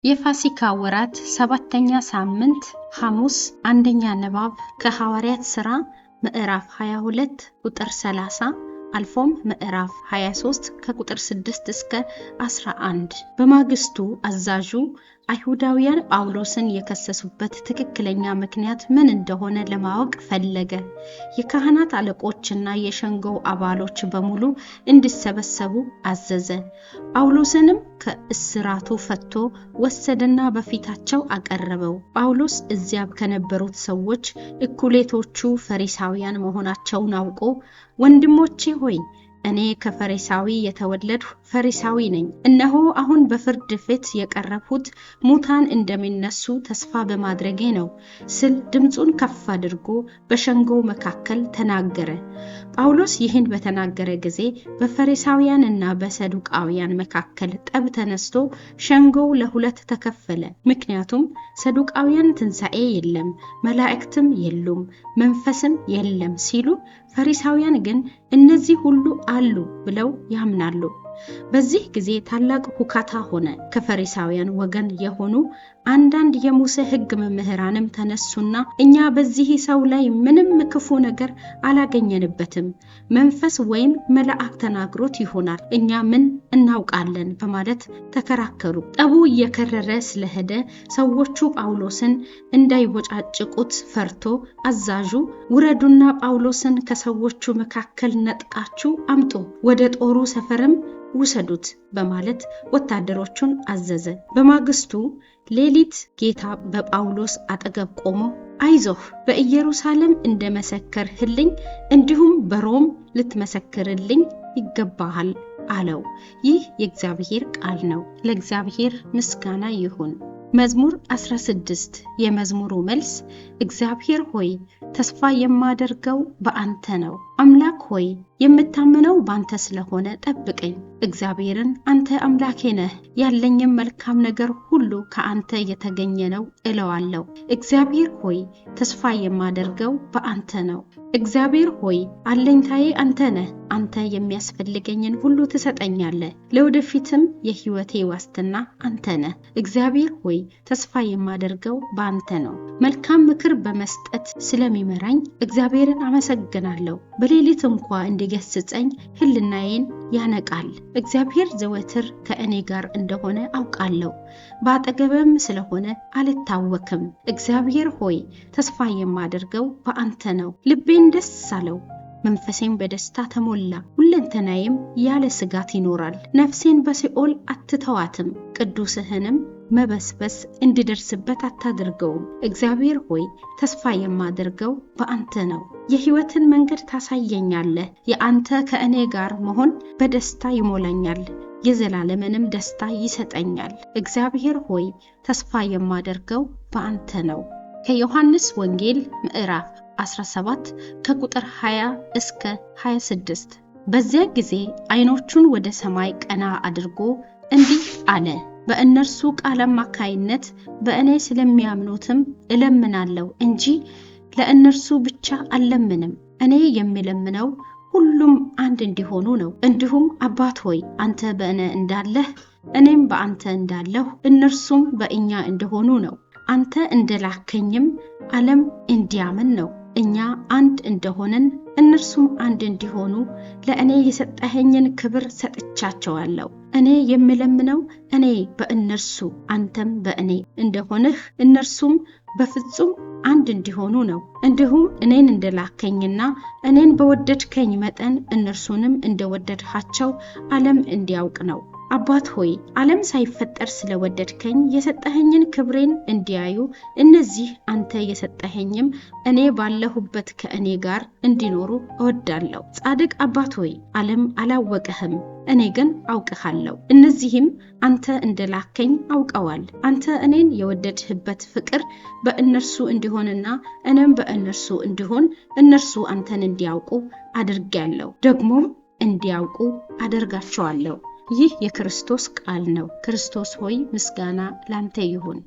የፋሲካ ወራት ሰባተኛ ሳምንት ሐሙስ አንደኛ ንባብ ከሐዋርያት ሥራ ምዕራፍ 22 ቁጥር 30 አልፎም ምዕራፍ 23 ከቁጥር 6 እስከ 11 በማግስቱ አዛዡ አይሁዳውያን ጳውሎስን የከሰሱበት ትክክለኛ ምክንያት ምን እንደሆነ ለማወቅ ፈለገ። የካህናት አለቆችና የሸንጎው አባሎች በሙሉ እንዲሰበሰቡ አዘዘ። ጳውሎስንም ከእስራቱ ፈቶ ወሰደና በፊታቸው አቀረበው። ጳውሎስ እዚያ ከነበሩት ሰዎች እኩሌቶቹ ፈሪሳውያን መሆናቸውን አውቆ ወንድሞቼ ሆይ እኔ ከፈሪሳዊ የተወለድሁ ፈሪሳዊ ነኝ። እነሆ አሁን በፍርድ ፊት የቀረብሁት ሙታን እንደሚነሱ ተስፋ በማድረጌ ነው ስል ድምጹን ከፍ አድርጎ በሸንጎው መካከል ተናገረ። ጳውሎስ ይህን በተናገረ ጊዜ በፈሪሳውያንና በሰዱቃውያን መካከል ጠብ ተነስቶ ሸንጎው ለሁለት ተከፈለ። ምክንያቱም ሰዱቃውያን ትንሣኤ የለም፣ መላእክትም የሉም፣ መንፈስም የለም ሲሉ፣ ፈሪሳውያን ግን እነዚህ ሁሉ አሉ ብለው ያምናሉ። በዚህ ጊዜ ታላቅ ሁካታ ሆነ። ከፈሪሳውያን ወገን የሆኑ አንዳንድ የሙሴ ሕግ መምህራንም ተነሱና እኛ በዚህ ሰው ላይ ምንም ክፉ ነገር አላገኘንበትም፣ መንፈስ ወይም መልአክ ተናግሮት ይሆናል፣ እኛ ምን እናውቃለን በማለት ተከራከሩ። ጠቡ እየከረረ ስለሄደ ሰዎቹ ጳውሎስን እንዳይወጫጭቁት ፈርቶ አዛዡ ውረዱና ጳውሎስን ከሰዎቹ መካከል ነጥቃችሁ አምጡ፣ ወደ ጦሩ ሰፈርም ውሰዱት በማለት ወታደሮቹን አዘዘ። በማግስቱ ሌሊት ጌታ በጳውሎስ አጠገብ ቆሞ አይዞህ፣ በኢየሩሳሌም እንደመሰከርህልኝ እንዲሁም በሮም ልትመሰክርልኝ ይገባሃል አለው። ይህ የእግዚአብሔር ቃል ነው። ለእግዚአብሔር ምስጋና ይሁን። መዝሙር 16 የመዝሙሩ መልስ እግዚአብሔር ሆይ ተስፋ የማደርገው በአንተ ነው። አምላክ ሆይ የምታመነው ባንተ ስለሆነ ጠብቀኝ። እግዚአብሔርን አንተ አምላኬ ነህ፣ ያለኝም መልካም ነገር ሁሉ ከአንተ የተገኘ ነው እለዋለሁ። እግዚአብሔር ሆይ ተስፋ የማደርገው በአንተ ነው። እግዚአብሔር ሆይ አለኝታዬ አንተ ነህ። አንተ የሚያስፈልገኝን ሁሉ ትሰጠኛለህ። ለወደፊትም የሕይወቴ ዋስትና አንተ ነህ። እግዚአብሔር ሆይ ተስፋ የማደርገው በአንተ ነው። መልካም ምክር በመስጠት ስለሚመራኝ እግዚአብሔርን አመሰግናለሁ። በሌሊት እንኳን እንዲገስጸኝ ሕልናዬን ያነቃል። እግዚአብሔር ዘወትር ከእኔ ጋር እንደሆነ አውቃለሁ። በአጠገቤም ስለሆነ አልታወክም። እግዚአብሔር ሆይ ተስፋ የማደርገው በአንተ ነው። ልቤን ደስ አለው፣ መንፈሴም በደስታ ተሞላ። ሁለንተናዬም ያለ ስጋት ይኖራል። ነፍሴን በሲኦል አትተዋትም፣ ቅዱስህንም መበስበስ እንዲደርስበት አታድርገውም። እግዚአብሔር ሆይ ተስፋ የማደርገው በአንተ ነው። የሕይወትን መንገድ ታሳየኛለህ። የአንተ ከእኔ ጋር መሆን በደስታ ይሞላኛል፣ የዘላለምንም ደስታ ይሰጠኛል። እግዚአብሔር ሆይ ተስፋ የማደርገው በአንተ ነው። ከዮሐንስ ወንጌል ምዕራፍ 17 ከቁጥር 20 እስከ 26 በዚያ ጊዜ አይኖቹን ወደ ሰማይ ቀና አድርጎ እንዲህ አለ፣ በእነርሱ ቃል አማካይነት በእኔ ስለሚያምኑትም እለምናለሁ እንጂ ለእነርሱ ብቻ አልለምንም። እኔ የሚለምነው ሁሉም አንድ እንዲሆኑ ነው። እንዲሁም አባት ሆይ አንተ በእኔ እንዳለህ እኔም በአንተ እንዳለሁ እነርሱም በእኛ እንደሆኑ ነው። አንተ እንደላከኝም ዓለም እንዲያምን ነው። እኛ አንድ እንደሆነን እነርሱም አንድ እንዲሆኑ ለእኔ የሰጠኸኝን ክብር ሰጥቻቸዋለሁ። እኔ የምለምነው እኔ በእነርሱ አንተም በእኔ እንደሆንህ እነርሱም በፍጹም አንድ እንዲሆኑ ነው። እንዲሁም እኔን እንደላከኝና እኔን በወደድከኝ መጠን እነርሱንም እንደወደድሃቸው ዓለም እንዲያውቅ ነው። አባት ሆይ ዓለም ሳይፈጠር ስለወደድከኝ የሰጠኸኝን ክብሬን እንዲያዩ እነዚህ አንተ የሰጠኸኝም እኔ ባለሁበት ከእኔ ጋር እንዲኖሩ እወዳለሁ። ጻድቅ አባት ሆይ ዓለም አላወቀህም፣ እኔ ግን አውቅሃለሁ። እነዚህም አንተ እንደላከኝ አውቀዋል። አንተ እኔን የወደድህበት ፍቅር በእነርሱ እንዲሆንና እኔም በእነርሱ እንዲሆን እነርሱ አንተን እንዲያውቁ አድርጌያለሁ፣ ደግሞም እንዲያውቁ አደርጋቸዋለሁ። ይህ የክርስቶስ ቃል ነው። ክርስቶስ ሆይ ምስጋና ላንተ ይሁን።